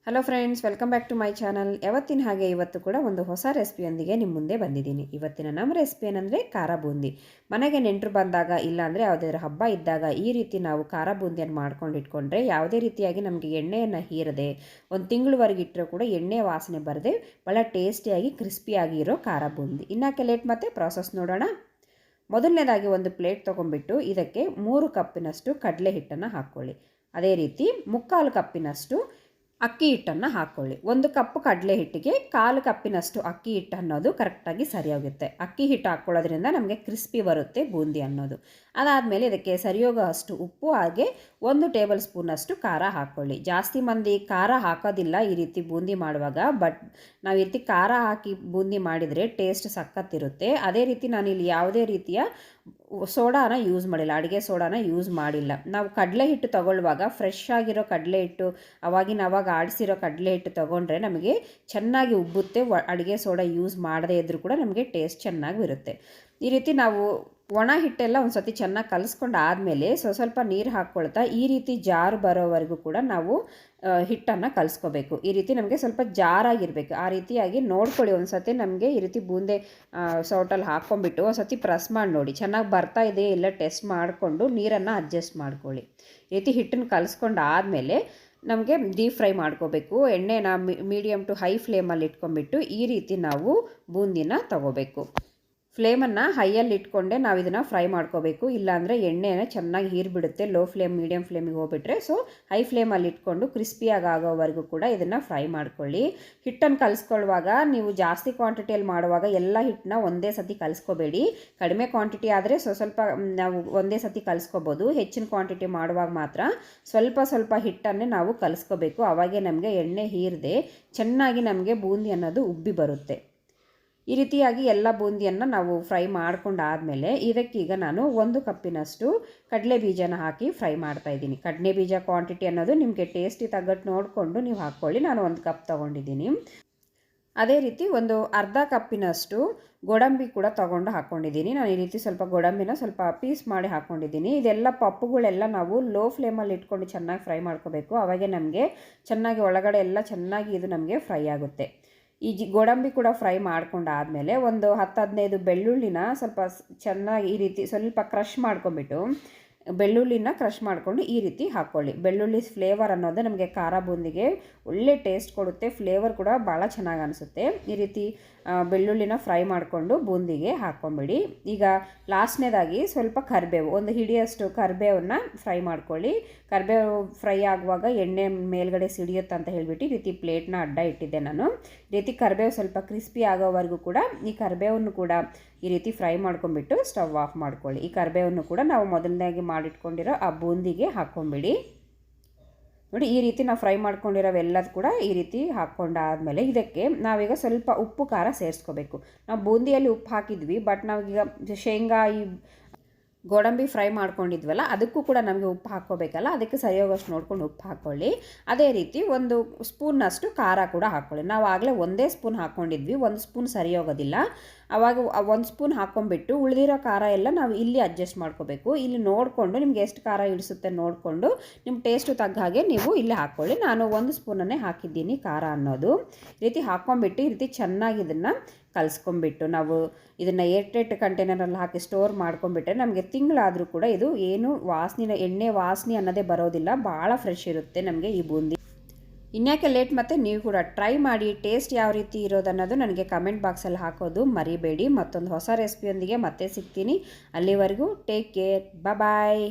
Hello friends, welcome back to my channel. ಯಾವತ್ತಿನ ಹಾಗೆ ಇವತ್ತು ಕೂಡ ಒಂದು ಹೊಸ ರೆಸಿಪಿಯೊಂದಿಗೆ ನಿಮ್ಮ ಮುಂದೆ ಬಂದಿದ್ದೀನಿ. ಇವತ್ತಿನ ನಮ್ಮ ರೆಸಿಪಿ ಏನಂದರೆ ಖಾರ ಬೂಂದಿ. ಮನೆಗೆ ನೆಂಟರು ಬಂದಾಗ ಇಲ್ಲಾಂದರೆ ಯಾವುದಾದ್ರೂ ಹಬ್ಬ ಇದ್ದಾಗ ಈ ರೀತಿ ನಾವು ಖಾರ ಬೂಂದಿಯನ್ನು ಮಾಡ್ಕೊಂಡು ಇಟ್ಕೊಂಡ್ರೆ ಯಾವುದೇ ರೀತಿಯಾಗಿ ನಮಗೆ ಎಣ್ಣೆಯನ್ನು ಹೀರದೆ ಒಂದು ತಿಂಗಳವರೆಗೆ ಇಟ್ಟರೂ ಕೂಡ ಎಣ್ಣೆ ವಾಸನೆ ಬರದೆ ಭಾಳ ಟೇಸ್ಟಿಯಾಗಿ ಕ್ರಿಸ್ಪಿಯಾಗಿ ಇರೋ ಖಾರ ಬೂಂದಿ. ಇನ್ನಕ್ಕೆ ಲೇಟ್ ಮತ್ತು ಪ್ರಾಸೆಸ್ ನೋಡೋಣ. ಮೊದಲನೇದಾಗಿ ಒಂದು ಪ್ಲೇಟ್ ತೊಗೊಂಡ್ಬಿಟ್ಟು ಇದಕ್ಕೆ 3 ಕಪ್ಪಿನಷ್ಟು ಕಡಲೆ ಹಿಟ್ಟನ್ನು ಹಾಕ್ಕೊಳ್ಳಿ. ಅದೇ ರೀತಿ 3/4 ಕಪ್ಪಿನಷ್ಟು ಅಕ್ಕಿ ಹಿಟ್ಟನ್ನು ಹಾಕ್ಕೊಳ್ಳಿ. 1 ಕಪ್ ಕಡಲೆ ಹಿಟ್ಟಿಗೆ 1/4 ಕಪ್ಪಿನಷ್ಟು ಅಕ್ಕಿ ಹಿಟ್ಟು ಅನ್ನೋದು ಕರೆಕ್ಟಾಗಿ ಸರಿಯೋಗುತ್ತೆ. ಅಕ್ಕಿ ಹಿಟ್ಟು ಹಾಕ್ಕೊಳ್ಳೋದ್ರಿಂದ ನಮಗೆ ಕ್ರಿಸ್ಪಿ ಬರುತ್ತೆ ಬೂಂದಿ ಅನ್ನೋದು. ಅದಾದಮೇಲೆ ಇದಕ್ಕೆ ಸರಿಯೋಗೋ ಅಷ್ಟು ಉಪ್ಪು, ಹಾಗೆ 1 ಟೇಬಲ್ ಸ್ಪೂನಷ್ಟು ಖಾರ ಹಾಕ್ಕೊಳ್ಳಿ. ಜಾಸ್ತಿ ಮಂದಿ ಖಾರ ಹಾಕೋದಿಲ್ಲ ಈ ರೀತಿ ಬೂಂದಿ ಮಾಡುವಾಗ, ಬಟ್ ನಾವು ಈ ರೀತಿ ಖಾರ ಹಾಕಿ ಬೂಂದಿ ಮಾಡಿದರೆ ಟೇಸ್ಟ್ ಸಖತ್ತಿರುತ್ತೆ. ಅದೇ ರೀತಿ ನಾನಿಲ್ಲಿ ಯಾವುದೇ ರೀತಿಯ ಸೋಡಾನ ಯೂಸ್ ಮಾಡಿಲ್ಲ, ಅಡುಗೆ ಸೋಡಾನ ಯೂಸ್ ಮಾಡಿಲ್ಲ. ನಾವು ಕಡಲೆ ಹಿಟ್ಟು ತೊಗೊಳ್ಳುವಾಗ ಫ್ರೆಶ್ ಆಗಿರೋ ಕಡಲೆ ಹಿಟ್ಟು ಅವಾಗ ಆಡಿಸಿರೋ ಕಡಲೆ ಹಿಟ್ಟು ತೊಗೊಂಡ್ರೆ ನಮಗೆ ಚೆನ್ನಾಗಿ ಉಬ್ಬುತ್ತೆ. ಅಡುಗೆ ಸೋಡಾ ಯೂಸ್ ಮಾಡದೇ ಇದ್ದರೂ ಕೂಡ ನಮಗೆ ಟೇಸ್ಟ್ ಚೆನ್ನಾಗಿ ಬರುತ್ತೆ. ಈ ರೀತಿ ನಾವು ಒಣ ಹಿಟ್ಟೆಲ್ಲ ಒಂದು ಸತಿ ಚೆನ್ನಾಗಿ ಕಲಿಸ್ಕೊಂಡು ಆದಮೇಲೆ ಸ್ವಲ್ಪ ನೀರು ಹಾಕ್ಕೊಳ್ತಾ ಈ ರೀತಿ ಜಾರು ಬರೋವರೆಗೂ ಕೂಡ ನಾವು ಹಿಟ್ಟನ್ನು ಕಲಿಸ್ಕೋಬೇಕು. ಈ ರೀತಿ ನಮಗೆ ಸ್ವಲ್ಪ ಜಾರಾಗಿರಬೇಕು. ಆ ರೀತಿಯಾಗಿ ನೋಡ್ಕೊಳ್ಳಿ. ಒಂದು ಸತಿ ನಮಗೆ ಈ ರೀತಿ ಬೂಂದೆ ಸೌಟಲ್ಲಿ ಹಾಕ್ಕೊಂಬಿಟ್ಟು ಒಂದು ಸತಿ ಪ್ರೆಸ್ ಮಾಡಿ ನೋಡಿ, ಚೆನ್ನಾಗಿ ಬರ್ತಾ ಇದೆ ಇಲ್ಲ ಟೆಸ್ಟ್ ಮಾಡಿಕೊಂಡು ನೀರನ್ನು ಅಡ್ಜಸ್ಟ್ ಮಾಡ್ಕೊಳ್ಳಿ. ಈ ರೀತಿ ಹಿಟ್ಟನ್ನು ಕಲಿಸ್ಕೊಂಡು ಆದಮೇಲೆ ನಮಗೆ ಡೀಪ್ ಫ್ರೈ ಮಾಡ್ಕೋಬೇಕು. ಎಣ್ಣೆನ ಮೀಡಿಯಮ್ ಟು ಹೈ ಫ್ಲೇಮಲ್ಲಿ ಇಟ್ಕೊಂಡ್ಬಿಟ್ಟು ಈ ರೀತಿ ನಾವು ಬೂಂದಿನ ತಗೋಬೇಕು. ಫ್ಲೇಮನ್ನು ಹೈಯಲ್ಲಿ ಇಟ್ಕೊಂಡೆ ನಾವು ಇದನ್ನು ಫ್ರೈ ಮಾಡ್ಕೋಬೇಕು, ಇಲ್ಲಾಂದರೆ ಎಣ್ಣೆನ ಚೆನ್ನಾಗಿ ಹೀರಿಬಿಡುತ್ತೆ. ಲೋ ಫ್ಲೇಮ್ ಮೀಡಿಯಮ್ ಫ್ಲೇಮಿಗೆ ಹೋಗ್ಬಿಟ್ರೆ ಹೈ ಫ್ಲೇಮಲ್ಲಿ ಇಟ್ಕೊಂಡು ಕ್ರಿಸ್ಪಿಯಾಗಿ ಆಗೋವರೆಗೂ ಕೂಡ ಇದನ್ನು ಫ್ರೈ ಮಾಡ್ಕೊಳ್ಳಿ. ಹಿಟ್ಟನ್ನು ಕಲಿಸ್ಕೊಳ್ಳುವಾಗ ನೀವು ಜಾಸ್ತಿ ಕ್ವಾಂಟಿಟಿಯಲ್ಲಿ ಮಾಡುವಾಗ ಎಲ್ಲ ಹಿಟ್ಟನ್ನ ಒಂದೇ ಸತಿ ಕಲಿಸ್ಕೋಬೇಡಿ. ಕಡಿಮೆ ಕ್ವಾಂಟಿಟಿ ಆದರೆ ಸ್ವಲ್ಪ ನಾವು ಒಂದೇ ಸತಿ ಕಲಿಸ್ಕೋಬೋದು. ಹೆಚ್ಚಿನ ಕ್ವಾಂಟಿಟಿ ಮಾಡುವಾಗ ಮಾತ್ರ ಸ್ವಲ್ಪ ಹಿಟ್ಟನ್ನೇ ನಾವು ಕಲಿಸ್ಕೋಬೇಕು. ಆವಾಗೇ ನಮಗೆ ಎಣ್ಣೆ ಹೀರದೆ ಚೆನ್ನಾಗಿ ನಮಗೆ ಬೂಂದಿ ಅನ್ನೋದು ಉಬ್ಬಿ ಬರುತ್ತೆ. ಈ ರೀತಿಯಾಗಿ ಎಲ್ಲ ಬೂಂದಿಯನ್ನು ನಾವು ಫ್ರೈ ಮಾಡ್ಕೊಂಡಾದಮೇಲೆ ಇದಕ್ಕೀಗ ನಾನು 1 ಕಪ್ಪಿನಷ್ಟು ಕಡಲೆ ಬೀಜನ ಹಾಕಿ ಫ್ರೈ ಮಾಡ್ತಾಯಿದ್ದೀನಿ. ಕಡಲೆ ಬೀಜ ಕ್ವಾಂಟಿಟಿ ಅನ್ನೋದು ನಿಮಗೆ ಟೇಸ್ಟಿ ತగ్గಟ್ಟು ನೋಡಿಕೊಂಡು ನೀವು ಹಾಕ್ಕೊಳ್ಳಿ. ನಾನು 1 ಕಪ್ ತೊಗೊಂಡಿದ್ದೀನಿ. ಅದೇ ರೀತಿ ಒಂದು ಅರ್ಧ ಕಪ್ಪಿನಷ್ಟು ಗೋಡಂಬಿ ಕೂಡ ತೊಗೊಂಡು ಹಾಕ್ಕೊಂಡಿದ್ದೀನಿ. ನಾನು ಈ ರೀತಿ ಸ್ವಲ್ಪ ಗೋಡಂಬಿನ ಸ್ವಲ್ಪ ಪೀಸ್ ಮಾಡಿ ಹಾಕ್ಕೊಂಡಿದ್ದೀನಿ. ಇದೆಲ್ಲ ಪಪ್ಪುಗಳೆಲ್ಲ ನಾವು ಲೋ ಫ್ಲೇಮಲ್ಲಿ ಇಟ್ಕೊಂಡು ಚೆನ್ನಾಗಿ ಫ್ರೈ ಮಾಡ್ಕೋಬೇಕು. ಅವಾಗೆ ನಮಗೆ ಚೆನ್ನಾಗಿ ಒಳಗಡೆ ಎಲ್ಲ ಚೆನ್ನಾಗಿ ಇದು ನಮಗೆ ಫ್ರೈ ಆಗುತ್ತೆ. ಈ ಗೋಡಂಬಿ ಕೂಡ ಫ್ರೈ ಮಾಡ್ಕೊಂಡಾದಮೇಲೆ ಒಂದು 10-15 ಬೆಳ್ಳುಳ್ಳಿನ ಸ್ವಲ್ಪ ಚೆನ್ನಾಗಿ ಈ ರೀತಿ ಸ್ವಲ್ಪ ಕ್ರಷ್ ಮಾಡ್ಕೊಂಬಿಟ್ಟು ಬೆಳ್ಳುಳ್ಳಿನ ಕ್ರಷ್ ಮಾಡಿಕೊಂಡು ಈ ರೀತಿ ಹಾಕ್ಕೊಳ್ಳಿ. ಬೆಳ್ಳುಳ್ಳಿ ಫ್ಲೇವರ್ ಅನ್ನೋದು ನಮಗೆ ಖಾರ ಬೂಂದಿಗೆ ಒಳ್ಳೆ ಟೇಸ್ಟ್ ಕೊಡುತ್ತೆ. ಫ್ಲೇವರ್ ಕೂಡ ಭಾಳ ಚೆನ್ನಾಗಿ ಅನಿಸುತ್ತೆ. ಈ ರೀತಿ ಬೆಳ್ಳುಳ್ಳಿನ ಫ್ರೈ ಮಾಡಿಕೊಂಡು ಬೂಂದಿಗೆ ಹಾಕ್ಕೊಂಬಿಡಿ. ಈಗ ಲಾಸ್ಟ್ನೇದಾಗಿ ಸ್ವಲ್ಪ ಕರಿಬೇವು, ಒಂದು ಹಿಡಿಯಷ್ಟು ಕರಿಬೇವನ್ನ ಫ್ರೈ ಮಾಡ್ಕೊಳ್ಳಿ. ಕರಿಬೇವು ಫ್ರೈ ಆಗುವಾಗ ಎಣ್ಣೆ ಮೇಲ್ಗಡೆ ಸಿಡಿಯುತ್ತೆ ಅಂತ ಹೇಳಿಬಿಟ್ಟು ಈ ರೀತಿ ಪ್ಲೇಟ್ನ ಅಡ್ಡ ಇಟ್ಟಿದ್ದೆ ನಾನು. ಈ ರೀತಿ ಕರಿಬೇವು ಸ್ವಲ್ಪ ಕ್ರಿಸ್ಪಿ ಆಗೋವರೆಗೂ ಕೂಡ ಈ ಕರಿಬೇವನ್ನು ಕೂಡ ಈ ರೀತಿ ಫ್ರೈ ಮಾಡ್ಕೊಂಬಿಟ್ಟು ಸ್ಟವ್ ಆಫ್ ಮಾಡ್ಕೊಳ್ಳಿ. ಈ ಕರಿಬೇವನ್ನು ಕೂಡ ನಾವು ಮೊದಲನೇಗೆ ಮಾಡಿಟ್ಕೊಂಡಿರೋ ಆ ಬೂಂದಿಗೆ ಹಾಕ್ಕೊಂಬಿಡಿ. ನೋಡಿ, ಈ ರೀತಿ ನಾವು ಫ್ರೈ ಮಾಡ್ಕೊಂಡಿರೋವೆಲ್ಲದು ಕೂಡ ಈ ರೀತಿ ಹಾಕ್ಕೊಂಡಾದಮೇಲೆ ಇದಕ್ಕೆ ನಾವೀಗ ಸ್ವಲ್ಪ ಉಪ್ಪು ಖಾರ ಸೇರಿಸ್ಕೋಬೇಕು. ನಾವು ಬೂಂದಿಯಲ್ಲಿ ಉಪ್ಪು ಹಾಕಿದ್ವಿ, ಬಟ್ ನಾವೀಗ ಶೇಂಗಾ ಈ ಗೋಡಂಬಿ ಫ್ರೈ ಮಾಡ್ಕೊಂಡಿದ್ವಲ್ಲ ಅದಕ್ಕೂ ಕೂಡ ನಮಗೆ ಉಪ್ಪು ಹಾಕ್ಕೋಬೇಕಲ್ಲ, ಅದಕ್ಕೆ ಸರಿಯೋಗಷ್ಟು ನೋಡ್ಕೊಂಡು ಉಪ್ಪು ಹಾಕ್ಕೊಳ್ಳಿ. ಅದೇ ರೀತಿ 1 ಸ್ಪೂನ್ನಷ್ಟು ಖಾರ ಕೂಡ ಹಾಕ್ಕೊಳ್ಳಿ. ನಾವು ಆಗಲೇ 1 ಸ್ಪೂನ್ ಹಾಕ್ಕೊಂಡಿದ್ವಿ, 1 ಸ್ಪೂನ್ ಸರಿಯೋಗೋದಿಲ್ಲ. ಆವಾಗ 1 ಸ್ಪೂನ್ ಹಾಕ್ಕೊಂಬಿಟ್ಟು ಉಳಿದಿರೋ ಖಾರ ಎಲ್ಲ ನಾವು ಇಲ್ಲಿ ಅಡ್ಜಸ್ಟ್ ಮಾಡ್ಕೋಬೇಕು. ಇಲ್ಲಿ ನೋಡಿಕೊಂಡು ನಿಮ್ಗೆ ಎಷ್ಟು ಖಾರ ಇಡಿಸುತ್ತೆ ನೋಡಿಕೊಂಡು ನಿಮ್ಮ ಟೇಸ್ಟು ತಗ್ಗ ಹಾಗೆ ನೀವು ಇಲ್ಲಿ ಹಾಕ್ಕೊಳ್ಳಿ. ನಾನು 1 ಸ್ಪೂನನ್ನೇ ಹಾಕಿದ್ದೀನಿ ಖಾರ ಅನ್ನೋದು. ಈ ರೀತಿ ಹಾಕ್ಕೊಂಬಿಟ್ಟು ಈ ರೀತಿ ಚೆನ್ನಾಗಿ ಇದನ್ನು ಕಲಿಸ್ಕೊಂಬಿಟ್ಟು ನಾವು ಇದನ್ನು ಏರ್ಟೈಟ್ ಕಂಟೈನರಲ್ಲಿ ಹಾಕಿ ಸ್ಟೋರ್ ಮಾಡ್ಕೊಂಬಿಟ್ರೆ ನಮಗೆ ತಿಂಗಳಾದರೂ ಕೂಡ ಇದು ಏನು ಎಣ್ಣೆ ವಾಸನೆ ಅನ್ನೋದೇ ಬರೋದಿಲ್ಲ. ಭಾಳ ಫ್ರೆಶ್ ಇರುತ್ತೆ ನಮಗೆ ಈ ಬೂಂದಿ. ಇನ್ಯಾಕೆ ಲೇಟ್, ಮತ್ತು ನೀವು ಕೂಡ ಟ್ರೈ ಮಾಡಿ. ಟೇಸ್ಟ್ ಯಾವ ರೀತಿ ಇರೋದನ್ನೋದು ನನಗೆ ಕಮೆಂಟ್ ಬಾಕ್ಸಲ್ಲಿ ಹಾಕೋದು ಮರಿಬೇಡಿ. ಮತ್ತೊಂದು ಹೊಸ ರೆಸಿಪಿಯೊಂದಿಗೆ ಮತ್ತೆ ಸಿಗ್ತೀನಿ. ಅಲ್ಲಿವರೆಗೂ ಟೇಕ್ ಕೇರ್, ಬಾಯ್.